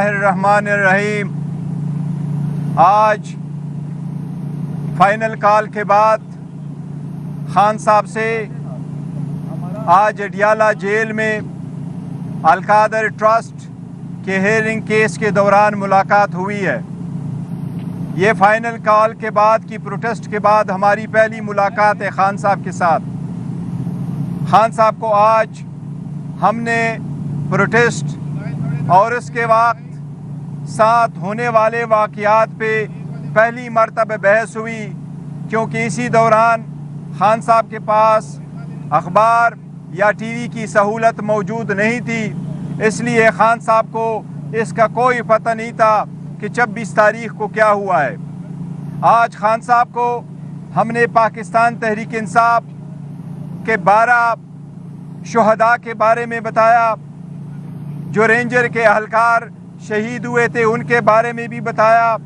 الرحمن الرحیم۔ آج فائنل کال کے بعد خان صاحب سے آج اڈیالہ جیل میں القادر ٹرسٹ کے ہیئرنگ کیس کے دوران ملاقات ہوئی ہے۔ یہ فائنل کال کے بعد کی پروٹیسٹ کے بعد ہماری پہلی ملاقات ہے خان صاحب کے ساتھ۔ خان صاحب کو آج ہم نے پروٹیسٹ اور اس کے وقت ساتھ ہونے والے واقعات پہ پہلی مرتبہ بحث ہوئی، کیونکہ اسی دوران خان صاحب کے پاس اخبار یا ٹی وی کی سہولت موجود نہیں تھی، اس لیے خان صاحب کو اس کا کوئی پتہ نہیں تھا کہ 26 تاریخ کو کیا ہوا ہے۔ آج خان صاحب کو ہم نے پاکستان تحریک انصاف کے 12 شہداء کے بارے میں بتایا، جو رینجر کے اہلکار شہید ہوئے تھے ان کے بارے میں بھی بتایا،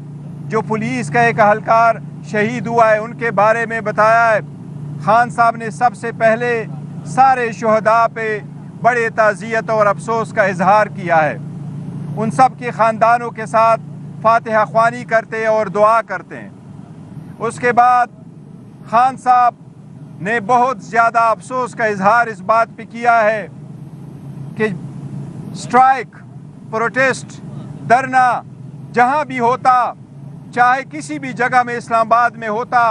جو پولیس کا ایک اہلکار شہید ہوا ہے ان کے بارے میں بتایا ہے۔ خان صاحب نے سب سے پہلے سارے شہداء پہ بڑے تعزیت اور افسوس کا اظہار کیا ہے، ان سب کے خاندانوں کے ساتھ فاتحہ خوانی کرتے اور دعا کرتے ہیں۔ اس کے بعد خان صاحب نے بہت زیادہ افسوس کا اظہار اس بات پہ کیا ہے کہ اسٹرائک، پروٹیسٹ، دھرنا جہاں بھی ہوتا، چاہے کسی بھی جگہ میں اسلام آباد میں ہوتا،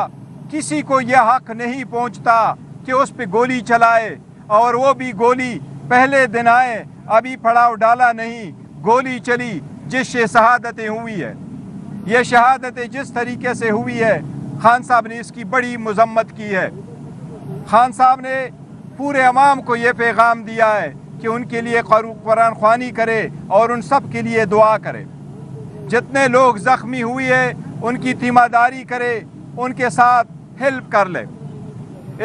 کسی کو یہ حق نہیں پہنچتا کہ اس پہ گولی چلائے، اور وہ بھی گولی پہلے دن آئے، ابھی پڑاؤ ڈالا نہیں، گولی چلی جس سے شہادتیں ہوئی ہے۔ یہ شہادتیں جس طریقے سے ہوئی ہے خان صاحب نے اس کی بڑی مذمت کی ہے۔ خان صاحب نے پورے عوام کو یہ پیغام دیا ہے کہ ان کے لیے قرآن خوانی کرے اور ان سب کے لیے دعا کرے، جتنے لوگ زخمی ہوئے ہیں ان کی تیمارداری کرے، ان کے ساتھ ہیلپ کر لے۔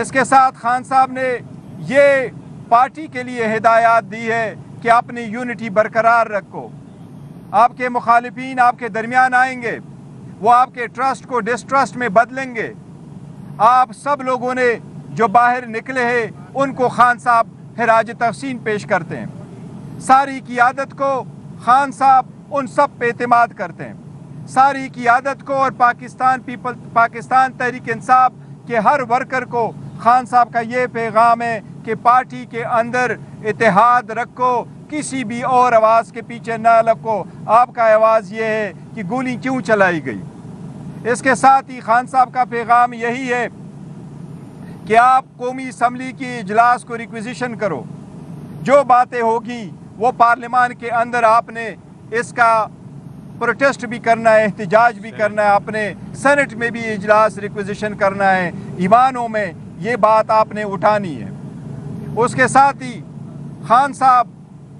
اس کے ساتھ خان صاحب نے یہ پارٹی کے لیے ہدایات دی ہے کہ اپنی یونٹی برقرار رکھو۔ آپ کے مخالفین آپ کے درمیان آئیں گے، وہ آپ کے ٹرسٹ کو ڈسٹرسٹ میں بدلیں گے۔ آپ سب لوگوں نے جو باہر نکلے ہیں ان کو خان صاحب خراج تحسین پیش کرتے ہیں۔ ساری قیادت کو خان صاحب ان سب پہ اعتماد کرتے ہیں، ساری قیادت کو، اور پاکستان تحریک انصاف کے ہر ورکر کو خان صاحب کا یہ پیغام ہے کہ پارٹی کے اندر اتحاد رکھو، کسی بھی اور آواز کے پیچھے نہ لگو۔ آپ کا آواز یہ ہے کہ گولی کیوں چلائی گئی۔ اس کے ساتھ ہی خان صاحب کا پیغام یہی ہے کہ آپ قومی اسمبلی کی اجلاس کو ریکویزیشن کرو، جو باتیں ہوگی وہ پارلیمان کے اندر آپ نے اس کا پروٹیسٹ بھی کرنا ہے، احتجاج بھی کرنا ہے، اپنے سینٹ میں بھی اجلاس ریکویزیشن کرنا ہے، ایوانوں میں یہ بات آپ نے اٹھانی ہے۔ اس کے ساتھ ہی خان صاحب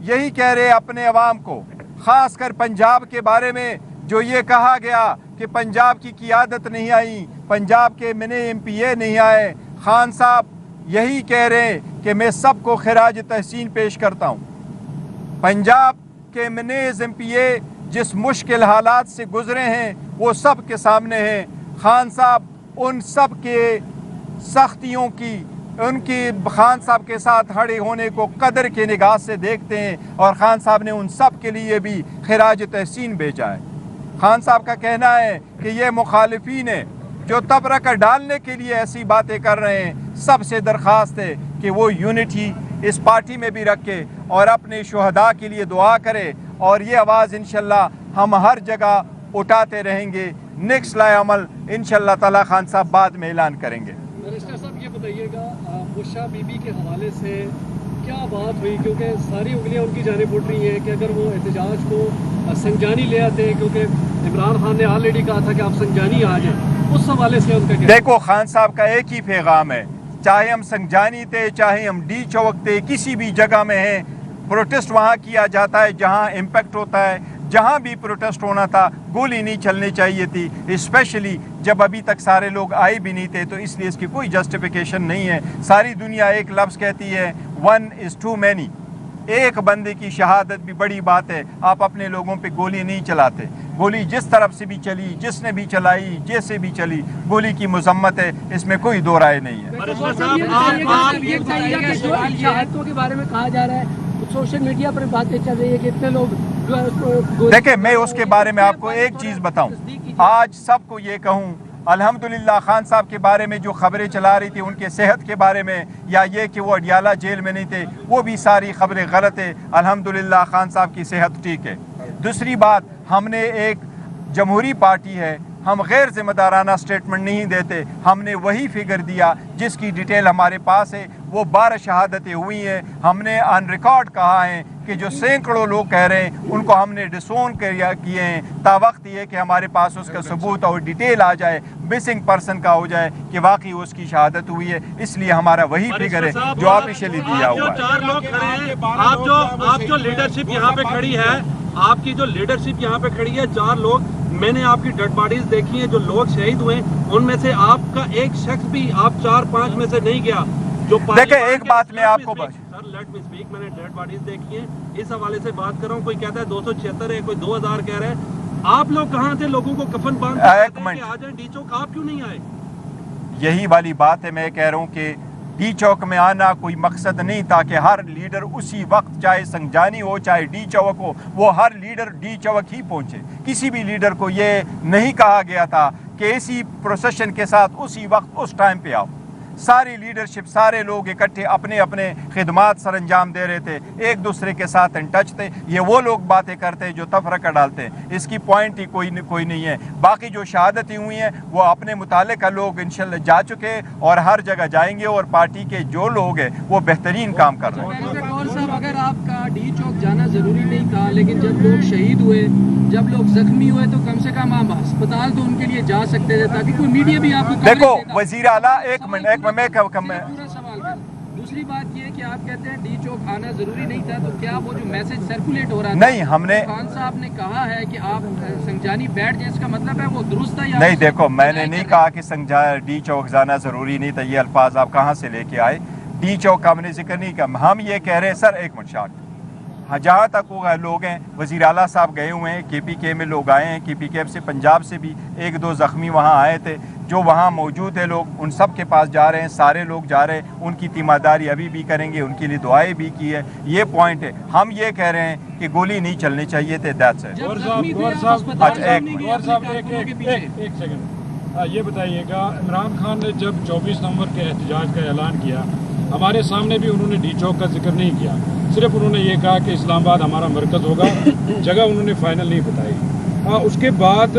یہی کہہ رہے اپنے عوام کو، خاص کر پنجاب کے بارے میں جو یہ کہا گیا کہ پنجاب کی قیادت نہیں آئی، پنجاب کے منے MP نہیں آئے، خان صاحب یہی کہہ رہے ہیں کہ میں سب کو خراج تحسین پیش کرتا ہوں۔ پنجاب کے منیز MP جس مشکل حالات سے گزرے ہیں وہ سب کے سامنے ہیں۔ خان صاحب ان سب کے سختیوں کی، ان کی خان صاحب کے ساتھ کھڑے ہونے کو قدر کے نگاہ سے دیکھتے ہیں، اور خان صاحب نے ان سب کے لیے بھی خراج تحسین بھیجا ہے۔ خان صاحب کا کہنا ہے کہ یہ مخالفین ہیں جو تفرقہ ڈالنے کے لیے ایسی باتیں کر رہے ہیں، سب سے درخواست ہے کہ وہ یونٹی اس پارٹی میں بھی رکھے اور اپنے شہداء کے لیے دعا کرے، اور یہ آواز انشاءاللہ ہم ہر جگہ اٹھاتے رہیں گے۔ نیکسٹ لائے عمل انشاءاللہ تعالی خان صاحب بعد میں اعلان کریں گے۔ رشتہ صاحب یہ بتائیے گا، بشرا بی بی کے حوالے سے کیا بات ہوئی، کیونکہ ساری انگلیاں ان کی جانب اٹھ رہی ہیں کہ اگر وہ احتجاج کو سنجانی لے آتے ہیں، کیونکہ عمران خان نے آلریڈی کہا تھا کہ آپ سنجانی آ جائیں، اس حوالے سے ان کا کیا؟ دیکھو خان صاحب کا ایک ہی پیغام ہے، چاہے ہم سنجانی تھے، چاہے ہم ڈی چوک تھے، کسی بھی جگہ میں ہیں، پروٹیسٹ وہاں کیا جاتا ہے جہاں امپیکٹ ہوتا ہے۔ جہاں بھی پروٹیسٹ ہونا تھا گولی نہیں چلنی چاہیے تھی، اسپیشلی جب ابھی تک سارے لوگ آئے بھی نہیں تھے، تو اس لیے اس کی کوئی جسٹیفیکیشن نہیں ہے۔ ساری دنیا ایک لفظ کہتی ہے ون از ٹو مینی، ایک بندے کی شہادت بھی بڑی بات ہے۔ آپ اپنے لوگوں پہ گولی نہیں چلاتے، گولی جس طرف سے بھی چلی، جس نے بھی چلائی، جیسے بھی چلی، گولی کی مذمت ہے، اس میں کوئی دو رائے نہیں ہے۔ شہادتوں کے بارے میں کہا جا رہا ہے، سوشل میڈیا پر باتیں چل رہی ہے کہ اتنے لوگ دیکھیں میں اس کے بارے میں آپ کو ایک چیز بتاؤں. آج سب کو یہ کہوں الحمدللہ خان صاحب کے بارے میں جو خبریں چلا رہی تھی ان کے صحت کے بارے میں یا یہ کہ وہ اڈیالہ جیل میں نہیں تھے وہ بھی ساری خبریں غلط ہے. الحمدللہ خان صاحب کی صحت ٹھیک ہے. دوسری بات ہم نے ایک جمہوری پارٹی ہے ہم غیر ذمہ دارانہ سٹیٹمنٹ نہیں دیتے. ہم نے وہی فگر دیا جس کی ڈیٹیل ہمارے پاس ہے. وہ 12 شہادتیں ہوئی ہیں. ہم نے آن ریکارڈ کہا ہے کہ جو سینکڑوں لوگ کہہ رہے ہیں ان کو ہم نے ڈسون کیے ہیں. تا وقت یہ کہ ہمارے پاس اس کا ثبوت اور ڈیٹیل آ جائے مسنگ پرسن کا ہو جائے کہ واقعی اس کی شہادت ہوئی ہے. اس لیے ہمارا وہی فگر ہے جو آفیشلی دیا ہوا ہے. چار لوگ کھڑے ہیں آپ جو لیڈرشپ یہاں پہ کھڑی ہے آپ کی جو لیڈرشپ یہاں پہ کھڑی ہے 4 لوگ میں نے آپ کی ڈیڈ باڈیز دیکھی ہیں جو لوگ شہید ہوئے ان میں سے آپ کا ایک شخص بھی آپ 4-5 میں سے نہیں گیا. جو دیکھیں ایک بات میں آپ کو سر لیٹ می اسپیک میں نے ڈیڈ باڈیز دیکھی ہیں اس حوالے سے بات کر رہا ہوں. کوئی کہتا ہے 276 ہے کوئی 2000 کہہ رہا ہے. آپ لوگ کہاں تھے لوگوں کو کفن باندھ کے آ جائیں ڈی چوک آپ کیوں نہیں آئے؟ یہی والی بات ہے. میں کہہ رہا ہوں کہ ڈی چوک میں آنا کوئی مقصد نہیں تھا کہ ہر لیڈر اسی وقت چاہے سنگجانی ہو چاہے ڈی چوک ہو وہ ہر لیڈر ڈی چوک ہی پہنچے. کسی بھی لیڈر کو یہ نہیں کہا گیا تھا کہ اسی پروسیشن کے ساتھ اسی وقت اس ٹائم پہ آؤ. ساری لیڈرشپ سارے لوگ اکٹھے اپنے اپنے خدمات سر انجام دے رہے تھے ایک دوسرے کے ساتھ ان ٹچ تھے. یہ وہ لوگ باتیں کرتے ہیں جو تفرقہ ڈالتے ہیں. اس کی پوائنٹ ہی کوئی نہیں ہے. باقی جو شہادتیں ہوئی ہیں وہ اپنے متعلقہ لوگ انشاءاللہ جا چکے اور ہر جگہ جائیں گے اور پارٹی کے جو لوگ ہیں وہ بہترین کام کر رہے ہیں. صاحب اگر آپ کا ڈی چوک جانا ضروری نہیں تھا لیکن جب لوگ شہید ہوئے جب لوگ زخمی ہوئے تو کم سے کم آپ ہسپتال تو ان کے لیے جا سکتے تھے تاکہ کوئی میڈیا بھی آپ کو دیکھو وزیر اعلیٰ ایک منٹ دوسری بات یہ کہ آپ کہتے ہیں ڈی چوک آنا ضروری نہیں تھا تو کیا وہ جو میسج سرکولیٹ ہو رہا تھا نہیں ہم نے خان صاحب نے کہا ہے کہ آپ سنگجانی بیٹھ جائیں اس کا مطلب ہے وہ درست ہے یا نہیں؟ دیکھو میں نے نہیں کہا کہ ڈی چوک جانا ضروری نہیں تھا. یہ الفاظ آپ کہاں سے لے کے آئے؟ ڈی چوک کا ہم نے ذکر نہیں کیا. ہم یہ کہہ رہے ہیں سر ایک منٹ شاٹ جہاں تک وہ لوگ ہیں وزیر اعلیٰ صاحب گئے ہوئے ہیں کے پی کے میں لوگ آئے ہیں. کے پی کے سے پنجاب سے بھی 1-2 زخمی وہاں آئے تھے جو وہاں موجود ہیں لوگ ان سب کے پاس جا رہے ہیں. سارے لوگ جا رہے ہیں. ان کی تیمارداری ابھی بھی کریں گے. ان کے لیے دعائیں بھی کی ہے. یہ پوائنٹ ہے. ہم یہ کہہ رہے ہیں کہ گولی نہیں چلنی چاہیے تھے. That's it. ایک سیکنڈ یہ بتائیے گا عمران خان نے جب 24 نومبر کے احتجاج کا اعلان کیا ہمارے سامنے بھی انہوں نے ڈی چوک کا ذکر نہیں کیا. صرف انہوں نے یہ کہا کہ اسلام آباد ہمارا مرکز ہوگا. جگہ انہوں نے فائنل نہیں بتائی. اس کے بعد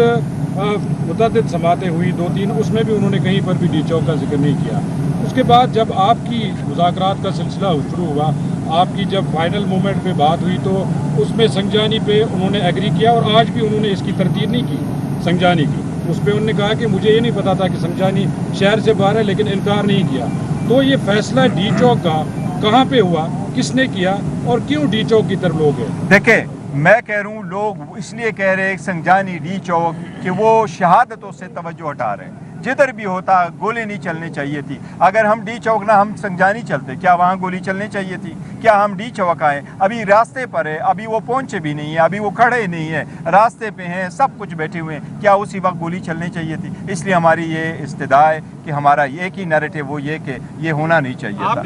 متعدد سماعتیں ہوئی 2-3 اس میں بھی انہوں نے کہیں پر بھی ڈی چوک کا ذکر نہیں کیا. اس کے بعد جب آپ کی مذاکرات کا سلسلہ شروع ہوا آپ کی جب فائنل مومنٹ پہ بات ہوئی تو اس میں سنگجانی پہ انہوں نے ایگری کیا اور آج بھی انہوں نے اس کی تردید نہیں کی سنگجانی کی. اس پہ انہوں نے کہا کہ مجھے یہ نہیں پتا تھا کہ سنگجانی شہر سے باہر ہے لیکن انکار نہیں کیا. تو یہ فیصلہ ڈی چوک کا کہاں پہ ہوا کس نے کیا اور کیوں ڈی چوک کی طرف لوگ ہیں؟ دیکھیں میں کہہ رہا ہوں لوگ اس لیے کہہ رہے ہیں سنگجانی ڈی چوک کہ وہ شہادتوں سے توجہ ہٹا رہے ہیں. جدھر بھی ہوتا گولی نہیں چلنی چاہیے تھی. اگر ہم ڈی چوک نہ ہم سنگجانی چلتے کیا وہاں گولی چلنی چاہیے تھی؟ کیا ہم ڈی چوک آئے ابھی راستے پر ہے ابھی وہ پہنچے بھی نہیں ہیں ابھی وہ کھڑے نہیں ہیں راستے پہ ہیں سب کچھ بیٹھے ہوئے ہیں. کیا اسی وقت گولی چلنی چاہیے تھی؟ اس لیے ہماری یہ استدعا ہے کہ ہمارا ایک ہی نیریٹو وہ یہ کہ یہ ہونا نہیں چاہیے تھا.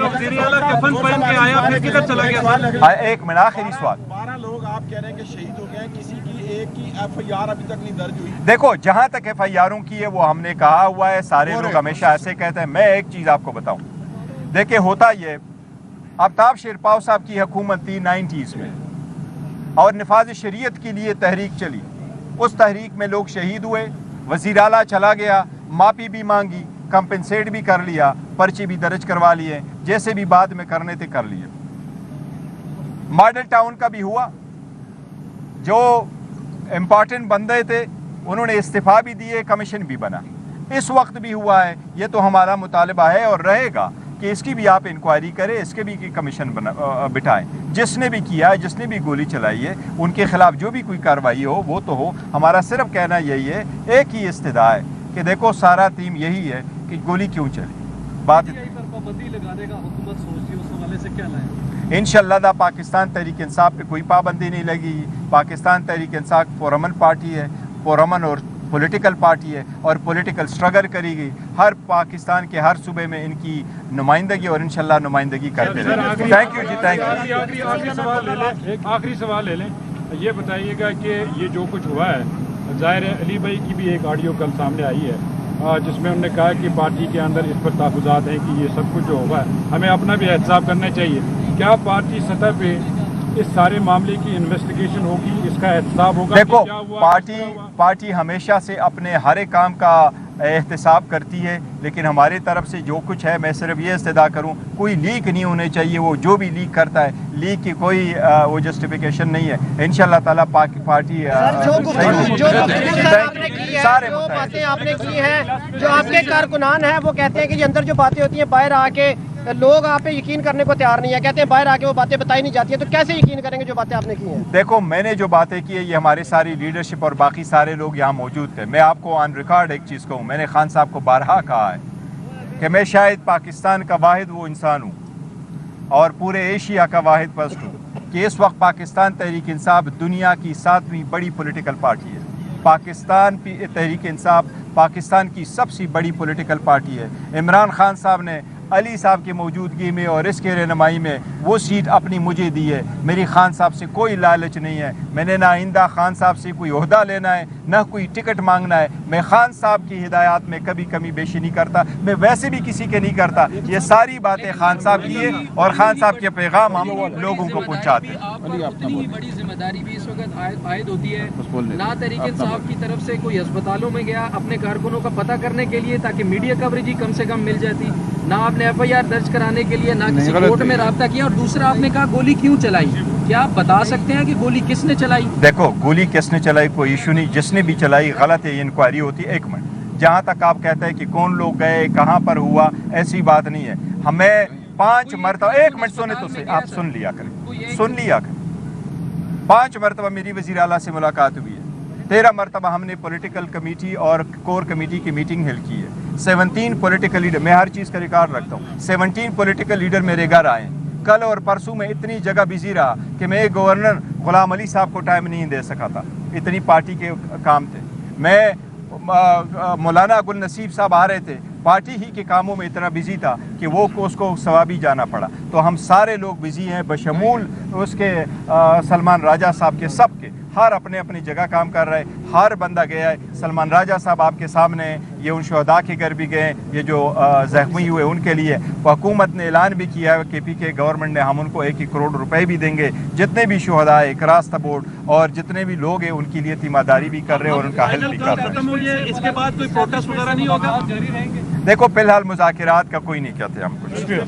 ایک منٹ آخری سوال. 12 لوگ آپ کہہ رہے ہیں کہ شہید ہو گئے کسی کی ایک کی ایف آئی آر ابھی تک نہیں درج ہوئی. دیکھو جہاں تک ایف آئی آروں کی ہے وہ ہم نے کہا ہوا ہے. سارے لوگ ہمیشہ ایسے کہتے ہیں. میں ایک چیز آپ کو بتاؤں دیکھیں ہوتا یہ آفتاب شیرپاؤ صاحب کی حکومت تھی 90s میں اور نفاذ شریعت کے لیے تحریک چلی. اس تحریک میں لوگ شہید ہوئے. وزیر اعلیٰ چلا گیا معافی بھی مانگی کمپنسیٹ بھی کر لیا پرچے بھی درج کروا لیے جیسے بھی بعد میں کرنے تھے کر لیے. ماڈل ٹاؤن کا بھی ہوا. جو امپورٹنٹ بندے تھے انہوں نے استعفیٰ بھی دیے کمیشن بھی بنا. اس وقت بھی ہوا ہے. یہ تو ہمارا مطالبہ ہے اور رہے گا کہ اس کی بھی آپ انکوائری کریں اس کے بھی کمیشن بٹھائیں. جس نے بھی کیا ہے جس نے بھی گولی چلائی ہے ان کے خلاف جو بھی کوئی کارروائی ہو وہ تو ہو. ہمارا صرف کہنا یہی ہے ایک ہی استدعا ہے کہ دیکھو سارا ٹیم یہی ہے کہ گولی کیوں چلی. بات پابندی لگانے کا حکومت سوچتی ہے اس حوالے سے کیا لائیں؟ انشاءاللہ پاکستان تحریک انصاف پہ کوئی پابندی نہیں لگی. پاکستان تحریک انصاف پرامن پارٹی ہے پرامن اور پولیٹیکل پارٹی ہے اور پولیٹیکل سٹرگل کرے گی. ہر پاکستان کے ہر صوبے میں ان کی نمائندگی اور انشاءاللہ نمائندگی کرتے رہیں. تھینک یو جی. Thank you. آخری سوال لے لیں یہ بتائیے گا کہ یہ جو کچھ ہوا ہے، ظاہر ہے علی بھائی کی بھی ایک آڈیو کل سامنے آئی ہے جس میں انہوں نے کہا کہ پارٹی کے اندر اس پر تحفظات ہیں کہ یہ سب کچھ جو ہوگا ہمیں اپنا بھی احتساب کرنا چاہیے. کیا پارٹی سطح پہ اس سارے معاملے کی انویسٹیگیشن ہوگی، اس کا احتساب ہوگا؟ دیکھو کیا ہوا، پارٹی ہمیشہ سے اپنے ہر ایک کام کا احتساب کرتی ہے، لیکن ہماری طرف سے جو کچھ ہے میں صرف یہ استدعا کروں کوئی لیک نہیں ہونے چاہیے. وہ جو بھی لیک کرتا ہے لیک کی کوئی وہ جسٹیفیکیشن نہیں ہے. انشاءاللہ تعالیٰ پارٹی سارے باتیں آپ نے کی ہیں، جو آپ کے کارکنان ہیں وہ کہتے ہیں کہ یہ اندر جو باتیں ہوتی ہیں باہر آ کے لوگ آپ پہ یقین کرنے کو تیار نہیں ہے، کہتے ہیں باہر آ کے وہ باتیں بتائی نہیں جاتی ہیں، تو کیسے یقین کریں گے جو باتیں آپ نے کی ہیں؟ دیکھو میں نے جو باتیں کی ہے یہ ہماری ساری لیڈرشپ اور باقی سارے لوگ یہاں موجود تھے. میں آپ کو آن ریکارڈ ایک چیز کہوں، میں نے خان صاحب کو بارہا کہا ہے کہ میں شاید پاکستان کا واحد وہ انسان ہوں اور پورے ایشیا کا واحد پرسن ہوں کہ اس وقت پاکستان تحریک انصاف دنیا کی 7ویں بڑی پولیٹیکل پارٹی ہے. پاکستان تحریک انصاف پاکستان کی سب سے بڑی پولیٹیکل پارٹی ہے. عمران خان صاحب نے علی صاحب کی موجودگی میں اور اس کے رہنمائی میں وہ سیٹ اپنی مجھے دی ہے. میری خان صاحب سے کوئی لالچ نہیں ہے. میں نے نہ آئندہ خان صاحب سے کوئی عہدہ لینا ہے نہ کوئی ٹکٹ مانگنا ہے. میں خان صاحب کی ہدایات میں کبھی کمی بیشی نہیں کرتا، میں ویسے بھی کسی کے نہیں کرتا. یہ ساری باتیں خان صاحب کی ہے اور خان صاحب کے پیغام ہم لوگوں کو پہنچاتے ہیں. اتنی ہی بڑی ذمہ داری بھی اس وقت عائد ہوتی ہے نہ تحریک انصاف کی طرف سے کوئی ہسپتالوں میں گیا اپنے کارکنوں کا پتہ کرنے کے لیے تاکہ میڈیا کوریج ہی کم سے کم مل جاتی، نہ آپ نے FIR درج کرانے کے لیے نہ کسی کورٹ میں رابطہ کیا، اور دوسرا آپ نے کہا گولی کیوں چلائی. کیا آپ بتا سکتے ہیں کہ گولی کس نے چلائی؟ دیکھو گولی کس نے چلائی کوئی ایشو نہیں، جس نے بھی چلائی غلط ہے، یہ انکوائری ہوتی ہے. ایک منٹ، جہاں تک آپ کہتے ہیں کہ کون لوگ گئے کہاں پر ہوا، ایسی بات نہیں ہے. ہمیں 5 مرتبہ ایک منٹ سنے تو سے آپ سن لیا کریں 5 مرتبہ میری وزیر اعلیٰ سے ملاقات ہوئی ہے. 13 مرتبہ ہم نے پولیٹیکل کمیٹی اور کور کمیٹی کی میٹنگ ہیلڈ کی ہے. 17 پولیٹیکل لیڈر، میں ہر چیز کا ریکارڈ رکھتا ہوں، 17 پولیٹیکل لیڈر میرے گھر آئے. کل اور پرسوں میں اتنی جگہ بزی رہا کہ میں گورنر غلام علی صاحب کو ٹائم نہیں دے سکا تھا، اتنی پارٹی کے کام تھے. میں مولانا گل نصیب صاحب آ رہے تھے، پارٹی ہی کے کاموں میں اتنا بزی تھا کہ وہ اس کو ثوابی جانا پڑا. تو ہم سارے لوگ بزی ہیں بشمول اس کے سلمان راجہ صاحب کے، سب کے ہر اپنے اپنی جگہ کام کر رہے. ہر بندہ گیا ہے. سلمان راجہ صاحب آپ کے سامنے ہیں، یہ ان شہداء کے گھر بھی گئے، یہ جو زخمی ہوئے ان کے لیے حکومت نے اعلان بھی کیا ہے، KPK گورنمنٹ نے، ہم ان کو 1 کروڑ روپے بھی دیں گے. جتنے بھی شہداء ہیں اکراس تبوڑ اور جتنے بھی لوگ ہیں ان کے لیے تیمارداری بھی کر رہے ہیں اور ان کا ہیلپ بھی کر رہے ہیں. اس کے بعد کوئی پروٹیسٹ وغیرہ نہیں ہوگا؟ دیکھو فی الحال مذاکرات کا کوئی نہیں کہتے ہم کچھ. Thank you.